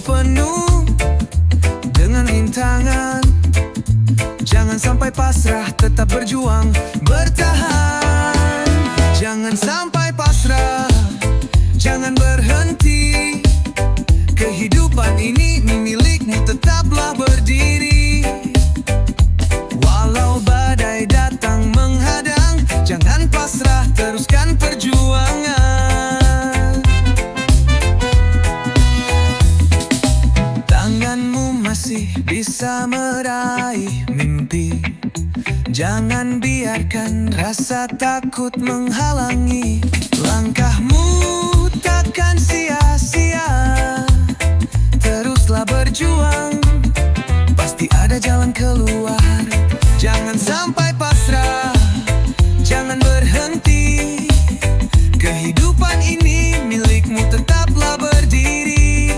penuh dengan rintangan. Jangan sampai pasrah, tetap berjuang, bertahan. Jangan sampai pasrah, jangan berhenti. Kehidupan ini milikmu, tetaplah berdiri. Walau badai datang menghadang, jangan pasrah, teruskan perjuangan. Tanganmu masih bisa meraih mimpi. Jangan biarkan rasa takut menghalangi langkahmu, takkan sia-sia. Teruslah berjuang, pasti ada jalan keluar. Jangan sampai pasrah, jangan berhenti. Kehidupan ini milikmu, tetaplah berdiri.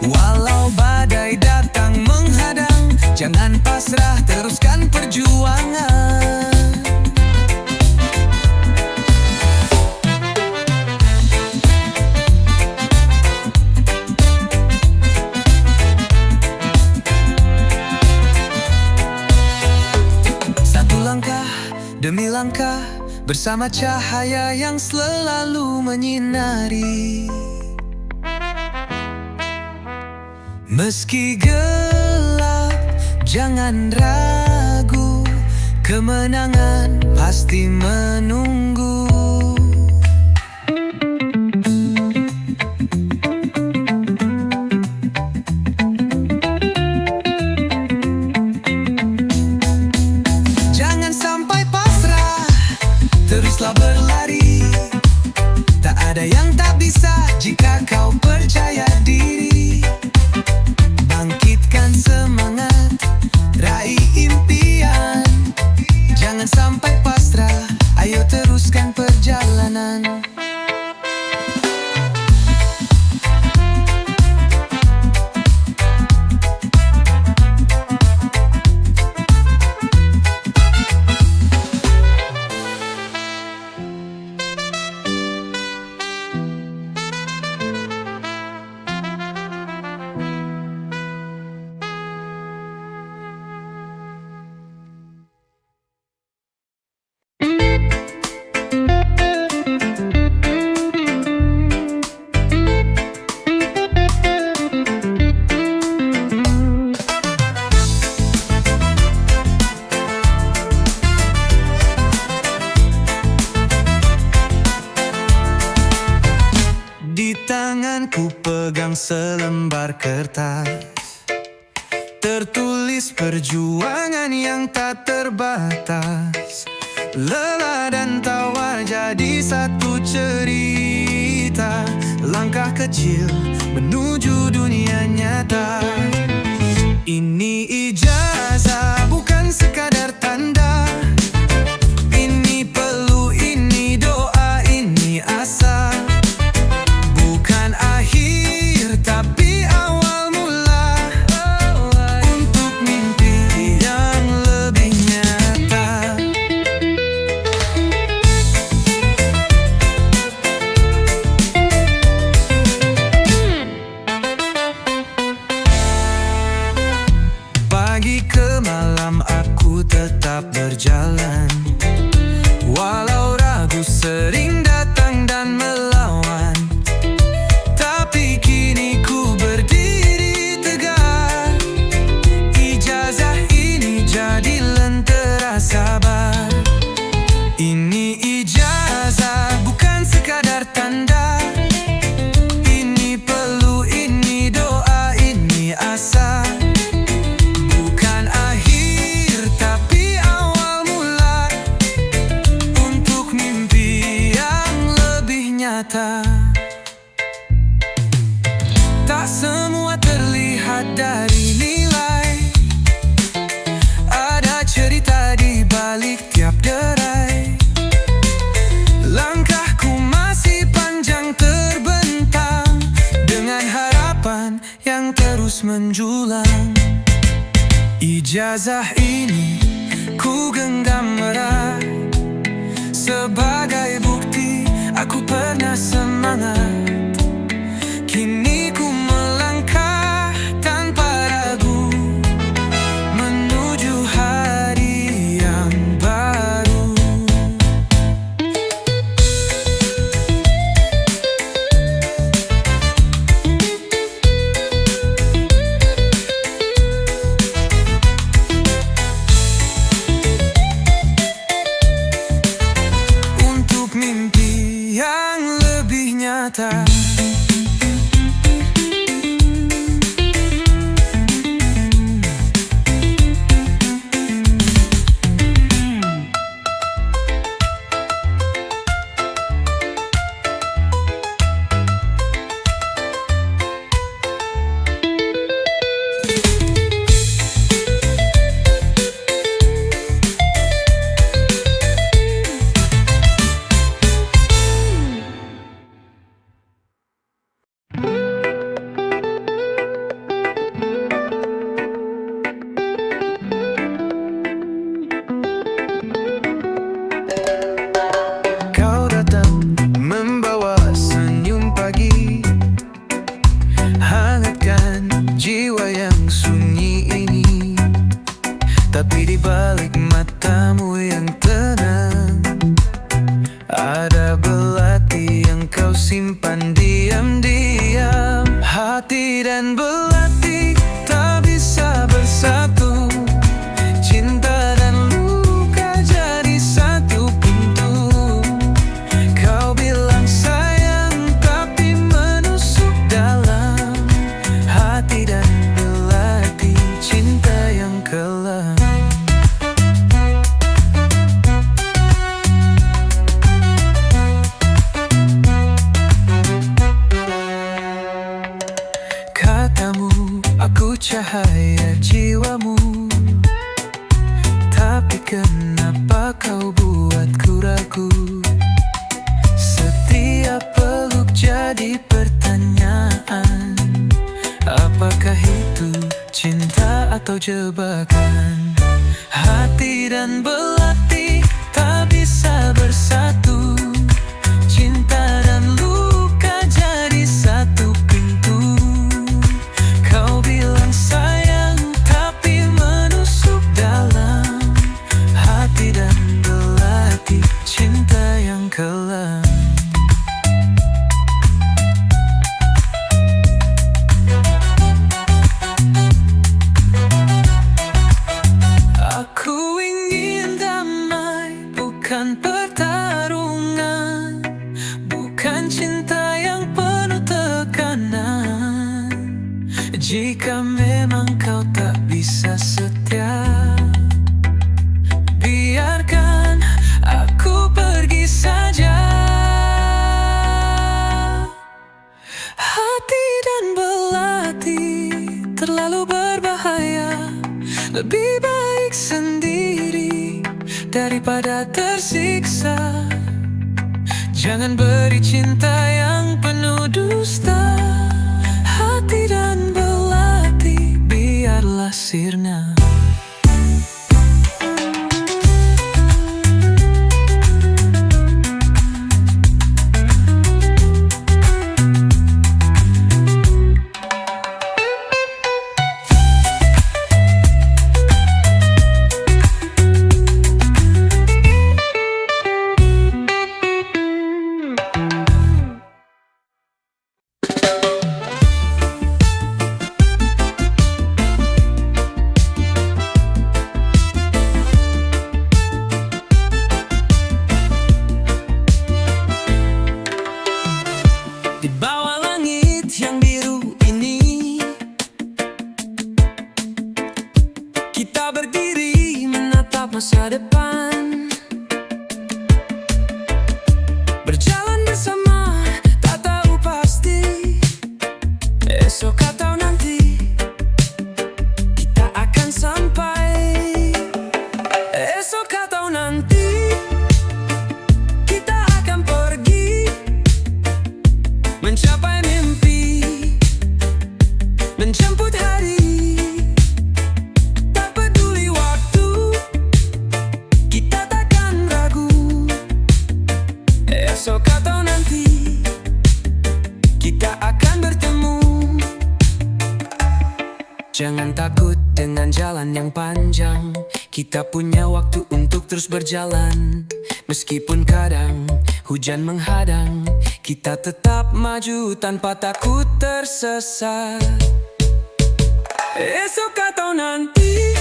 Walau badai datang menghadang, jangan pasrah, teruskan perjuangan. Satu langkah demi langkah, bersama cahaya yang selalu menyinari. Meski gelap, jangan ragu, kemenangan pasti menunggu. Jangan sampai pasrah, teruslah berlari. Tak ada yang tak bisa jika kau percaya diri. Bangkitkan semangat, raih impian. Jangan sampai pasrah, ayo teruskan perjalanan. Di tanganku pegang selembar kertas, tertulis perjuangan yang tak terbatas. Lelah dan tawar jadi satu cerita, langkah kecil menuju dunia nyata. Ini ijazah, bukan sekadar tanda. Ini peluh, ini doa, ini asa. Bukan akhir, tapi awal mula untuk mimpi yang lebih nyata. Pagi ke malam aku tetap berjalan, walau ragu sering datang dan melawan. Tapi kini ku berdiri tegak. Ijazah ini jadi lentera sabar. Ini ijazah, bukan sekadar tanda. Ini peluh, ini doa, ini asa. Bukan akhir, tapi awal mula untuk mimpi yang lebih nyata. Tak semua terlihat dari nilai, ada cerita di balik tiap derai. Langkahku masih panjang terbentang, dengan harapan yang terus menjulang. Ijazah ini ku genggam erat, sebagai bukti aku pernah semangat. Kini ku melangkah nyata. Kau datang membawa senyum pagi, hangatkan jiwa yang sunyi ini. Tapi di balik matamu yang tenang, ada belati yang kau simpan diam-diam. Hati dan belati tak bisa bersatu, cinta dan luka jadi satu pintu. Kau bilang sayang tapi menusuk dalam hati dan belati cinta yang kelam. Katamu aku cahaya jiwamu, tapi kenapa kau buatku ragu? Setiap peluk jadi pertanyaan, apakah itu cinta atau jebakan? Hati dan belati tak bisa bersatu, cinta dan luka jadi satu pintu. Kau bilang sayang tapi menusuk dalam hati dan belati cinta yang kelam. Aku ingin damai, bukan pertarungan, bukan cinta yang penuh tekanan. Jika memang kau tak bisa setia, biarkan aku pergi saja. Hati dan belati terlalu berbahaya, lebih baik sendiri daripada tersiksa. Jangan beri cinta yang penuh dusta. Hati dan belati biarlah sirna. Di bawah langit yang biru ini, kita berdiri menatap masa depan. Berjalan bersama, tak tahu pasti esok atau nanti kita akan sampai. Esok atau nanti kita akan pergi, mencapai mimpi, menjemput hari. Tak peduli waktu, kita takkan ragu. Esok atau nanti kita akan bertemu. Jangan takut dengan jalan yang panjang, kita punya waktu untuk terus berjalan. Meskipun kadang hujan menghadang, kita tetap maju tanpa takut tersesat. Esok atau nanti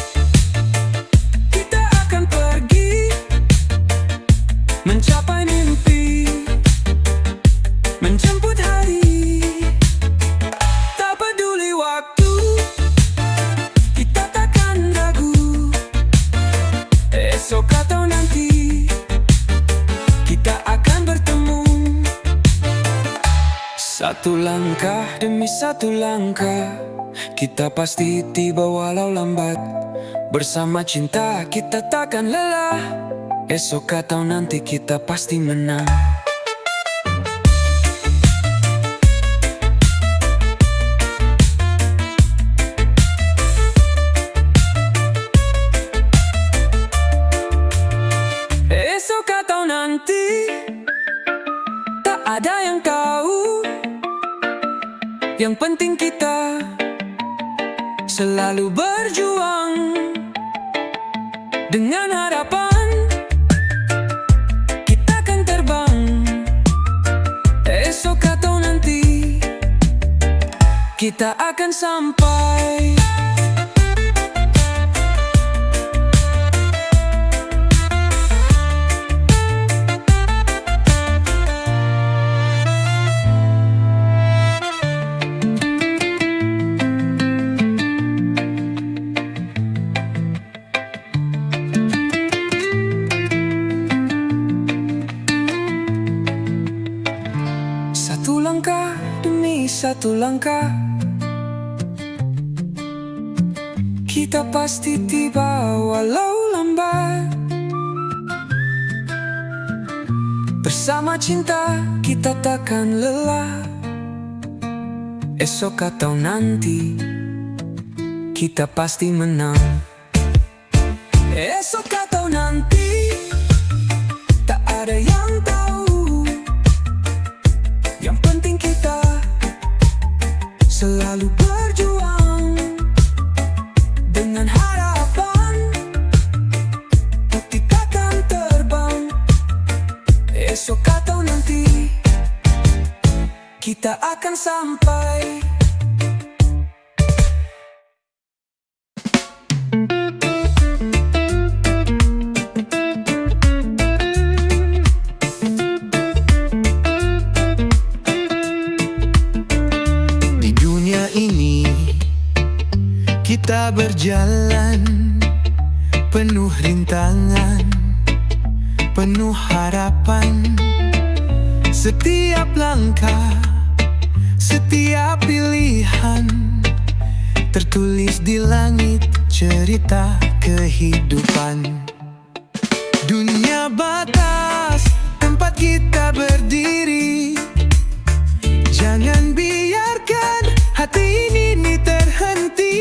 kita akan pergi, mencapai mimpi, menjemput Satu langkah demi satu langkah, kita pasti tiba walau lambat. Bersama cinta kita takkan lelah, esok atau nanti kita pasti menang. Esok atau nanti, tak ada yang tahu. Yang penting kita selalu berjuang dengan harapan kita akan terbang. Esok atau nanti kita akan sampai. Satu langkah demi satu langkah, kita pasti tiba walau lambat. Bersama cinta kita takkan lelah, esok atau nanti kita pasti menang. Esok atau nanti tak ada yang tahu. Yang penting kita selalu berjuang dengan harapan kita takkan terbang. Esok atau nanti kita akan sampai. Kita berjalan penuh rintangan, penuh harapan. Setiap langkah, setiap pilihan tertulis di langit cerita kehidupan. Dunia batas tempat kita berdiri. Jangan biarkan hati ini terhenti.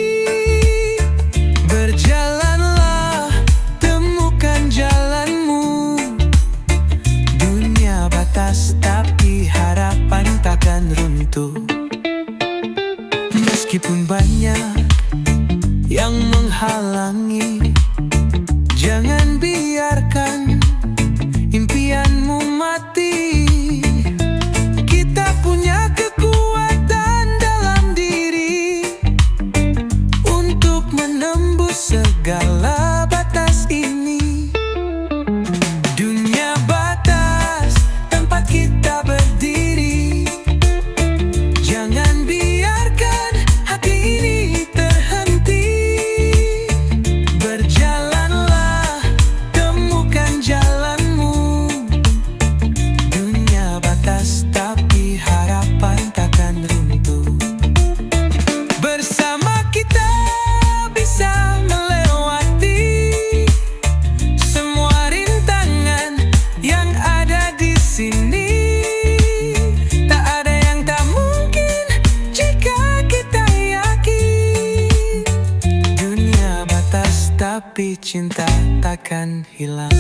Berjalanlah, temukan jalanmu. Dunia batas tapi harapan takkan runtuh. Meskipun banyak yang menghalangi, jangan biarkan impianmu mati. Kita punya kekuatan dalam diri untuk menembus segala batas ini. Dunia batas tempat kita berdiri. Jangan biarkan hati ini terhenti. Berjalanlah, temukan jalanmu. Dunia batas tapi harapan takkan runtuh. Bersama kita bisa melewati semua rintangan yang ada di sini. Tak ada yang tak mungkin jika kita yakin. Dunia batas tapi cinta takkan hilang.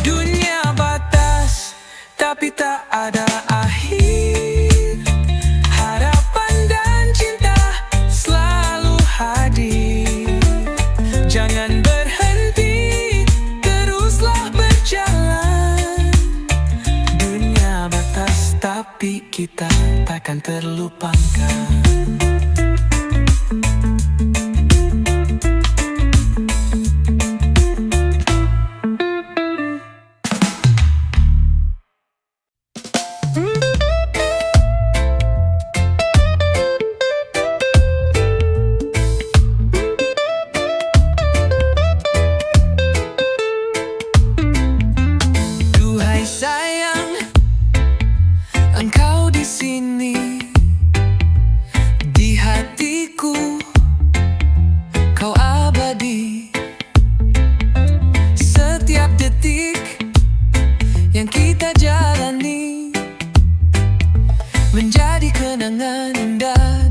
Dunia batas tapi tak ada akhir. Harapan dan cinta selalu hadir. Jangan berhenti, teruslah berjalan. Dunia batas tapi kita takkan terlupakan.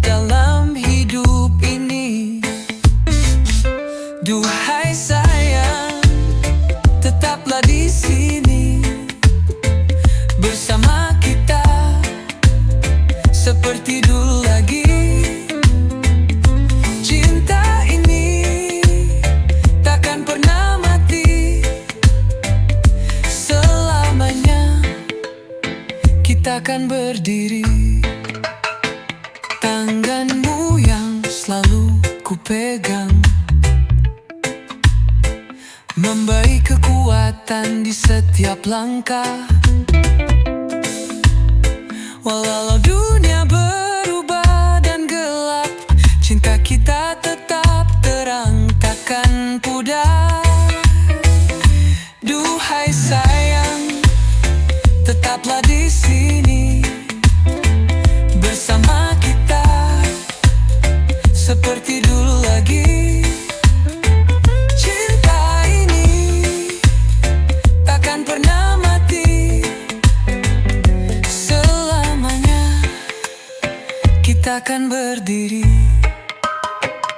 dalam hidup ini. Duhai sayang, tetaplah di sini bersama kita seperti dulu lagi. Cinta ini takkan pernah mati, selamanya kita akan berdiri. Tanganmu yang selalu ku pegang memberi kekuatan di setiap langkah. Walau dunia berubah dan gelap, cinta kita tetap terang, takkan pudar. Duhai sayang, tetaplah di sini bersama kita seperti dulu lagi. Kita akan berdiri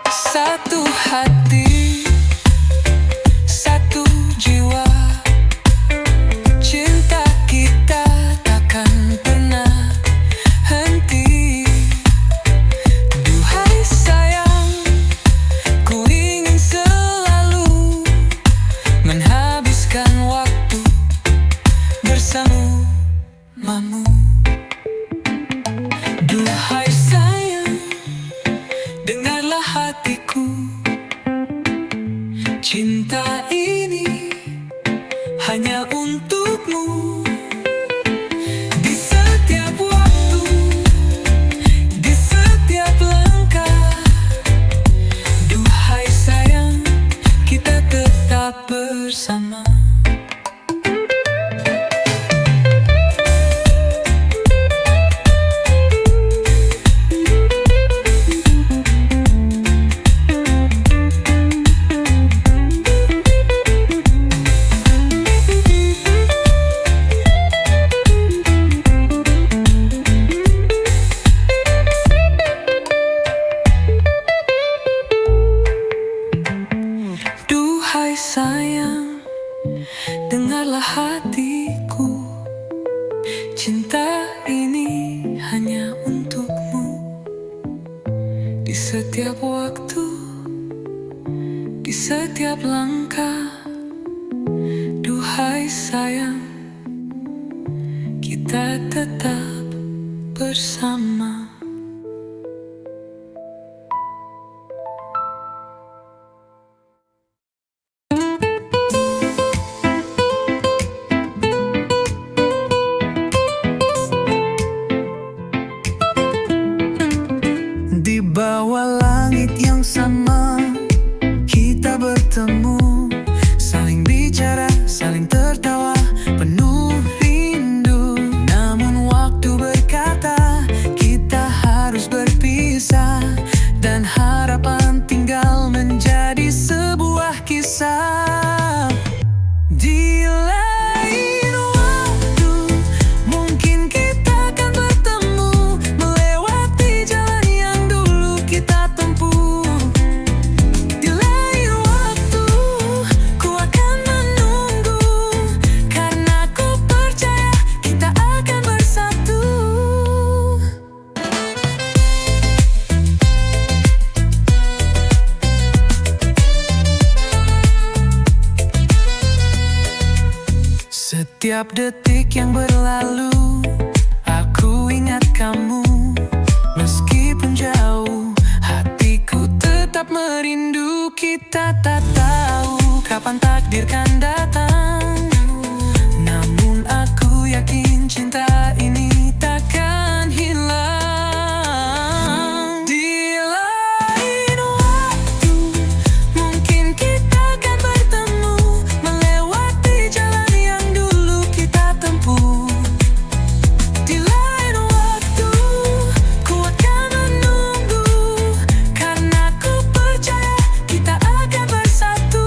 satu hati, satu jiwa. Cinta kita takkan pernah henti. Duhai sayang, ku ingin selalu menghabiskan waktu bersamamu. Duhai sayang, dengarlah hatiku. Cinta ini hanya untukmu. Di setiap waktu, di setiap langkah. Duhai sayang, kita tetap bersama. Duhai sayang, dengarlah hatiku. Cinta ini hanya untukmu. Di setiap waktu, di setiap langkah. Duhai sayang, kita tetap bersama. Di bawah langit yang sama, kita bertemu, saling bicara, saling tertawa, penuh rindu. Namun waktu berkata, kita harus berpisah, dan harapan tinggal menjadi sebuah kisah. Di lain waktu, mungkin kita akan bertemu, melewati jalan yang dulu kita tempuh. Di lain waktu, ku akan menunggu, karena ku percaya kita akan bersatu. Setiap detik yang berlalu, aku ingat kamu. Meskipun jauh, hatiku tetap merindu. Kita tak tahu kapan takdir kan datang, namun aku yakin cinta ini takkan hilang. Di lain waktu, mungkin kita akan bertemu, melewati jalan yang dulu kita tempuh. Di lain waktu, ku akan menunggu, karena ku percaya kita akan bersatu.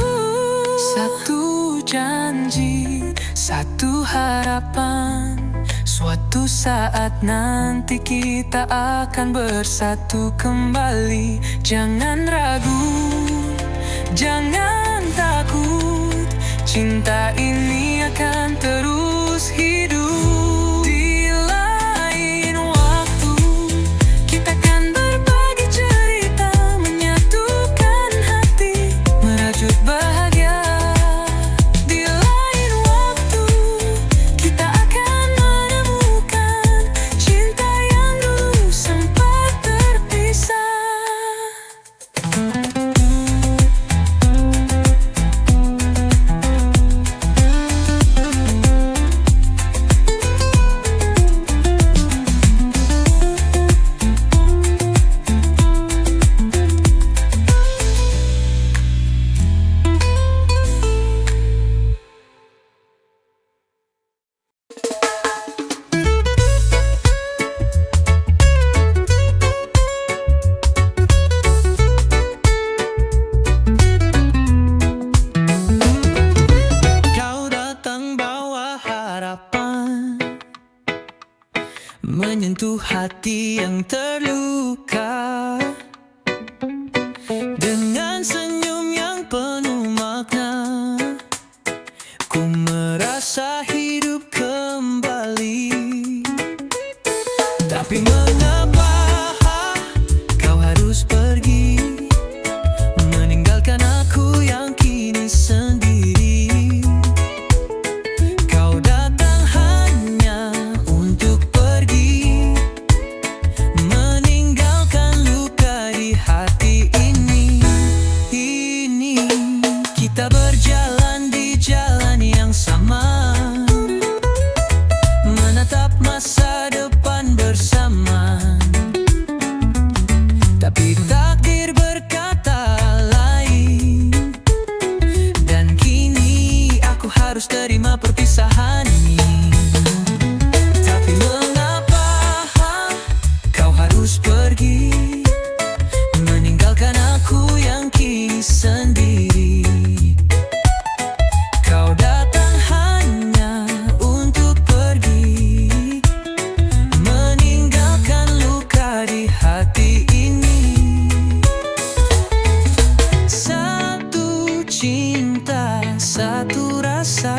Satu janji, satu harapan, suatu saat nanti kita akan bersatu kembali. Jangan ragu, jangan takut, cinta ini akan terus hidup. Di lain waktu kita akan berbagi cerita, menyatukan hati, merajut bahagia. Di lain waktu kita akan menemukan cinta yang dulu sempat terpisah. Kau datang bawa harapan, menyentuh hati yang terluka. Dengan senyum yang penuh makna, ku merasa hidup kembali. Tapi mengapa kau harus pergi, meninggalkan aku yang kini sendiri? Kau datang hanya untuk pergi, meninggalkan luka di hati ini. Kita berjalan di jalan yang sama, menatap masa depan bersama. Tapi takdir berkata lain, dan kini aku harus terima perpisahan ini. Tapi mengapa kau harus pergi, meninggalkan aku yang kini sendiri? Kau datang hanya untuk pergi, meninggalkan luka di hati ini. Satu cinta, satu rasa,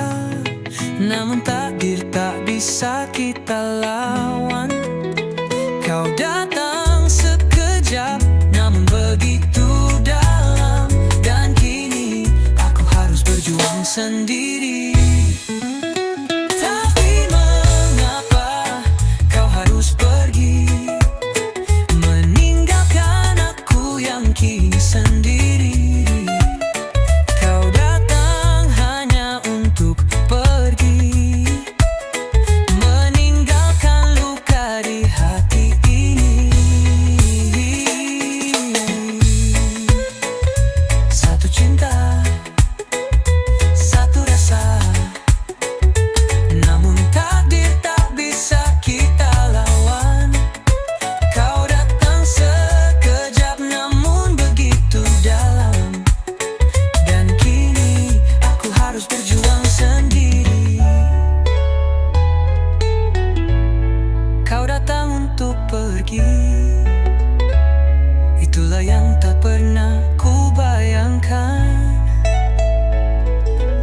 namun takdir tak bisa kita lawan. Kau datang sekejap, namun begitu dalam, dan kini aku harus berjuang sendiri. Tapi mengapa kau harus pergi, meninggalkan aku yang kini sendiri? Kau datang hanya untuk pergi, meninggalkan luka di hati ini. Satu cinta, satu rasa, namun takdir tak bisa kita lawan. Kau datang sekejap, namun begitu dalam, dan kini aku harus berjuang sendiri. Kau datang untuk pergi, itulah yang tak pernah ku bayangkan.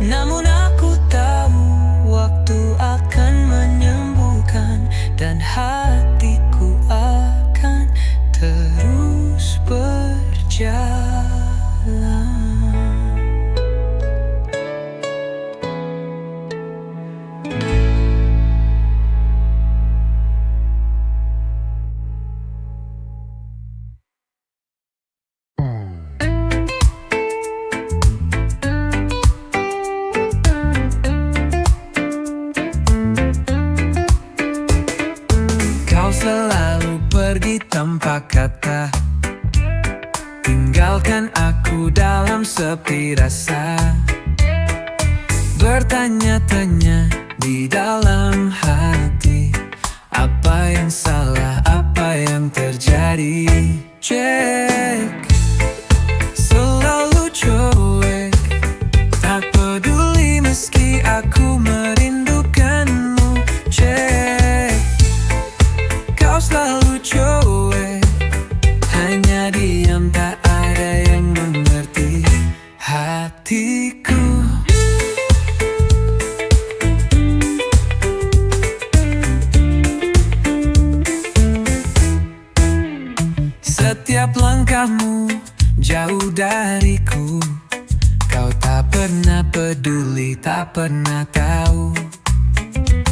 Namun aku tahu waktu akan menyembuhkan, dan hatiku akan terus berjalan. Kau selalu pergi tanpa kata, tinggalkan aku dalam sepi rasa. Bertanya-tanya di dalam hati, apa yang salah, apa yang terjadi? Cek, selalu cuek, tak peduli meski aku merindukanmu. Cek, setiap langkahmu jauh dariku. Kau tak pernah peduli, tak pernah tahu.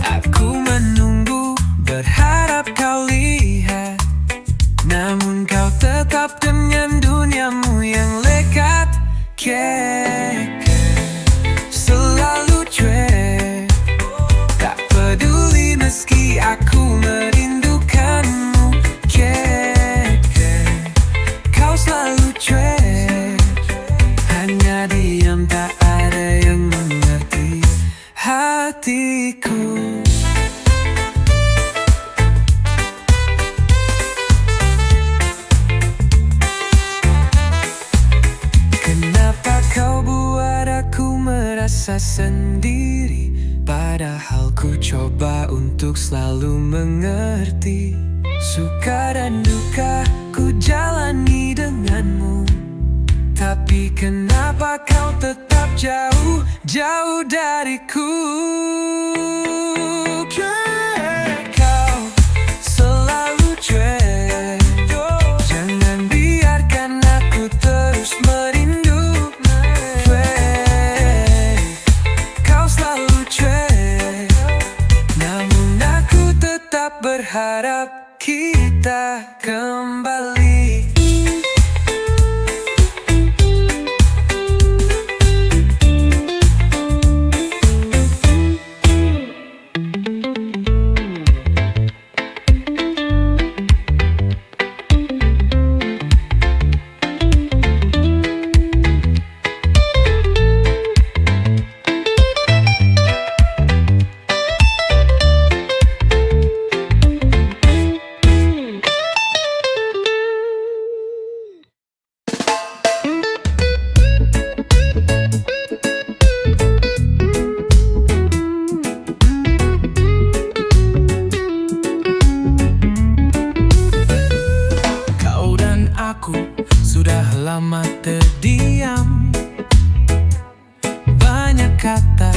Aku menunggu, berharap kau lihat, namun kau tetap dengan duniamu yang lekat. Selalu cuek, tak peduli meski aku merindukanmu. Kau selalu cuek, hanya diam, tak ada yang mengerti hatiku. Kenapa kau buat aku merasa sendiri, padahal ku coba untuk selalu mengerti. Suka dan duka ku jalani denganmu, tapi kenapa kau tetap jauh, jauh dariku? Kau selalu cuek, jangan biarkan aku terus merindu. Kau selalu cuek, namun aku tetap berharap kita kembali. Sudah lama terdiam, banyak kata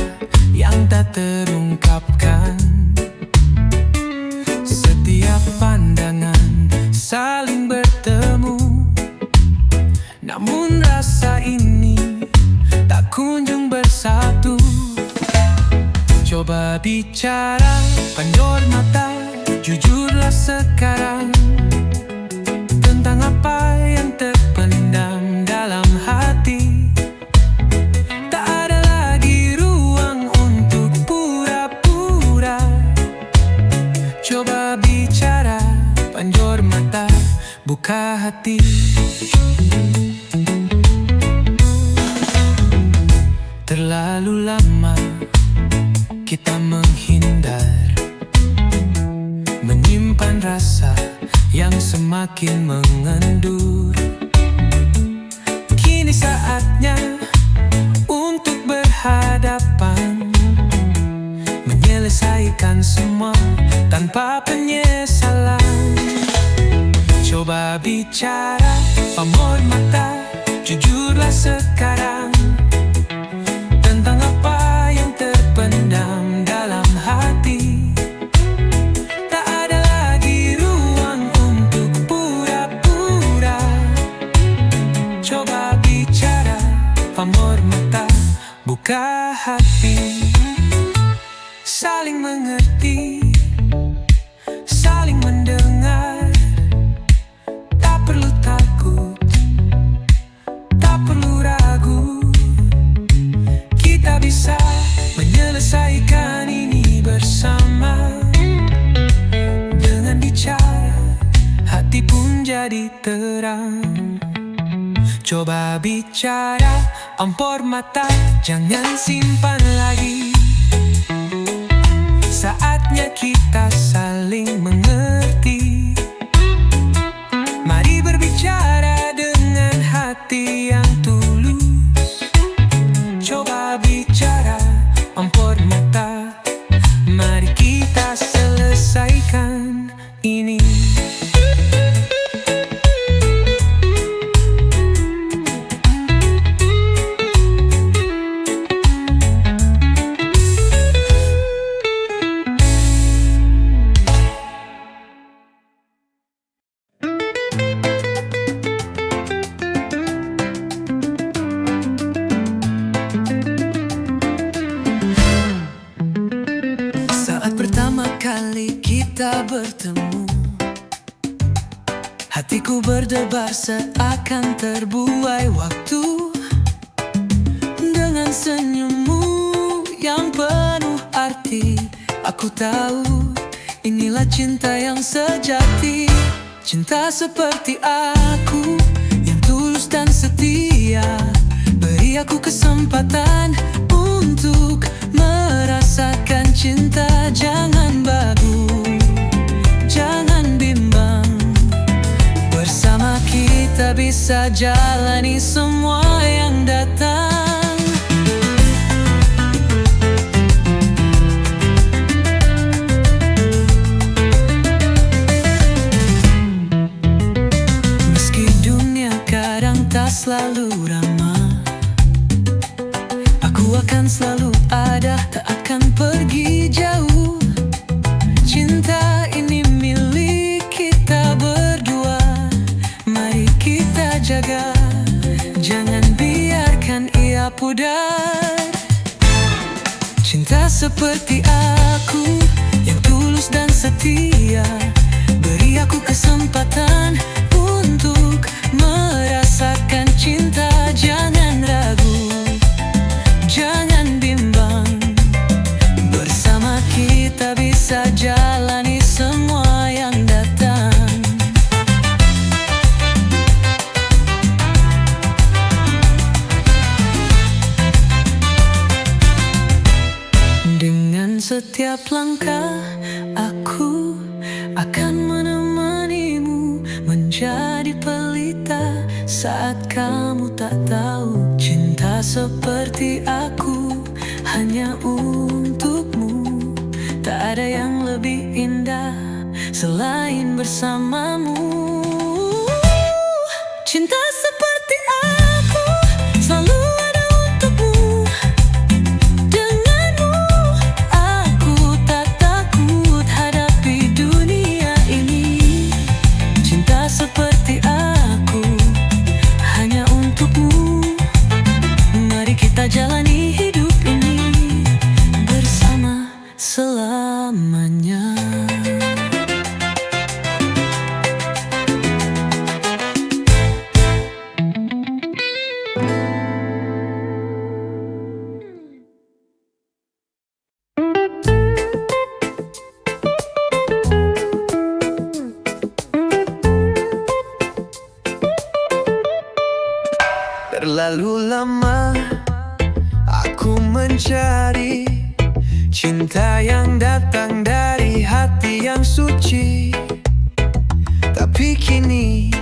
yang tak terungkapkan. Setiap pandangan saling bertemu, namun rasa ini tak kunjung bersatu. Coba bicara, panjor mata, jujurlah sekarang tentang apa yang terpendam dalam hati. Tak ada lagi ruang untuk pura-pura. Coba bicara, panjor mata, buka hati. Terlalu lama kita menghindar, menyimpan rasa yang semakin mengendur. Kini saatnya untuk berhadapan, menyelesaikan semua tanpa penyesalan. Coba bicara, pamor mata, jujurlah sekarang tentang apa yang terpendam dalam hati. Pamor mata, buka hati. Saling mengerti, saling mendengar. Tak perlu takut, tak perlu ragu. Kita bisa menyelesaikan ini bersama. Dengan bicara, hati pun jadi terang. Coba bicara, ampor mata, jangan simpan lagi. Saatnya kita saling mengerti. Mari berbicara dengan hati yang tulus. Coba bicara, ampor mata, mari kita selesaikan ini. Ku berdebar seakan terbuai waktu. Dengan senyummu yang penuh arti, aku tahu inilah cinta yang sejati. Cinta seperti aku yang tulus dan setia. Beri aku kesempatan untuk merasakan cinta. Jangan bagu, jangan bimbang. Bersama kita bisa jalani semua yang datang. Selalu ramah, aku akan selalu ada, tak akan pergi jauh. Cinta ini milik kita berdua, mari kita jaga, jangan biarkan ia pudar. Cinta seperti aku yang tulus dan setia. Beri aku kesempatan untuk merasakan cinta. Jangan ragu, jangan bimbang. Bersama kita bisa jalani semua yang datang. Dengan setiap langkah aku akan menemanimu, menjadi pelita saat kamu tak tahu. Cinta seperti aku hanya untukmu, tak ada yang lebih indah selain bersamamu. Cinta seperti aku selalu ada untukmu. Denganmu aku tak takut hadapi dunia ini. Cinta seperti aku hanya untukmu. Mari kita jalani hidup ini bersama selamanya. Terlalu lama aku mencari cinta yang datang dari hati yang suci. Tapi kini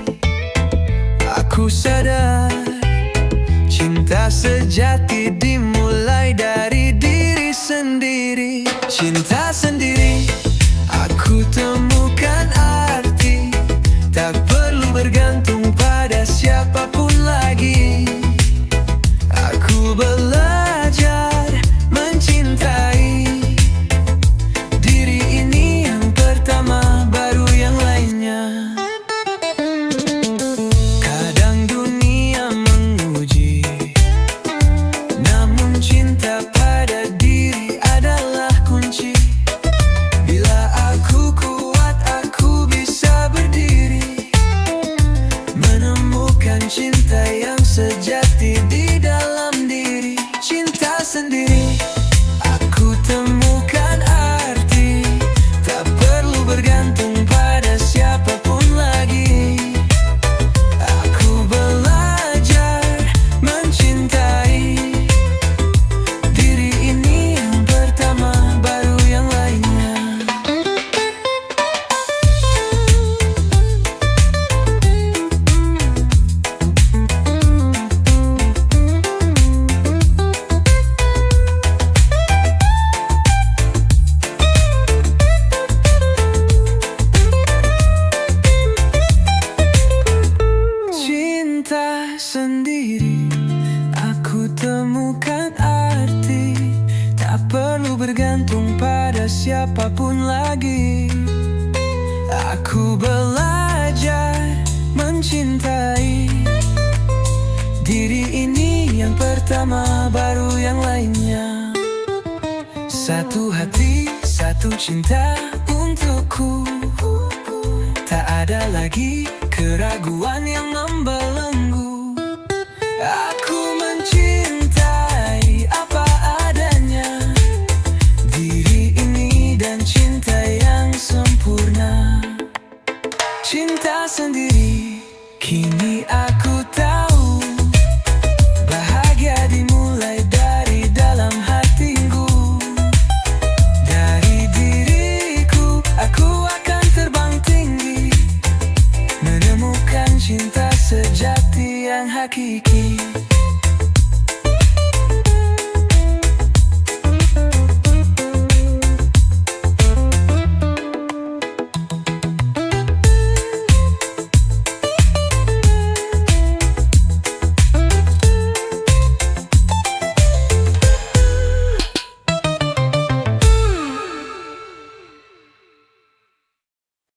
aku sadar, cinta sejati dimulai dari diri sendiri. Cinta sendiri aku temukan arti, tak perlu bergantung pada siapapun lagi. Aku belajar mencintai diri ini yang pertama, baru yang lainnya. Kadang dunia menguji, namun cinta pada diri adalah kunci. Bila aku kuat, aku bisa berdiri, menemukan cinta yang sejati di dalam diri. Cinta sendiri aku temukan arti, tak perlu bergantung pada siapapun lagi. Aku belajar mencintai diri ini yang pertama, baru yang lainnya. Cinta sendiri aku temukan arti, tak perlu bergantung pada siapapun lagi. Aku belajar mencintai diri ini yang pertama, baru yang lainnya. Satu hati, satu cinta untukku, tak ada lagi keraguan yang membelenggu. Aku mencintai apa adanya, diri ini dan cinta yang sempurna. Cinta sendiri, kini aku tahu, bahagia dimulai dari dalam hatiku. Dari diriku, aku akan terbang tinggi, menemukan cinta sejati yang hakiki.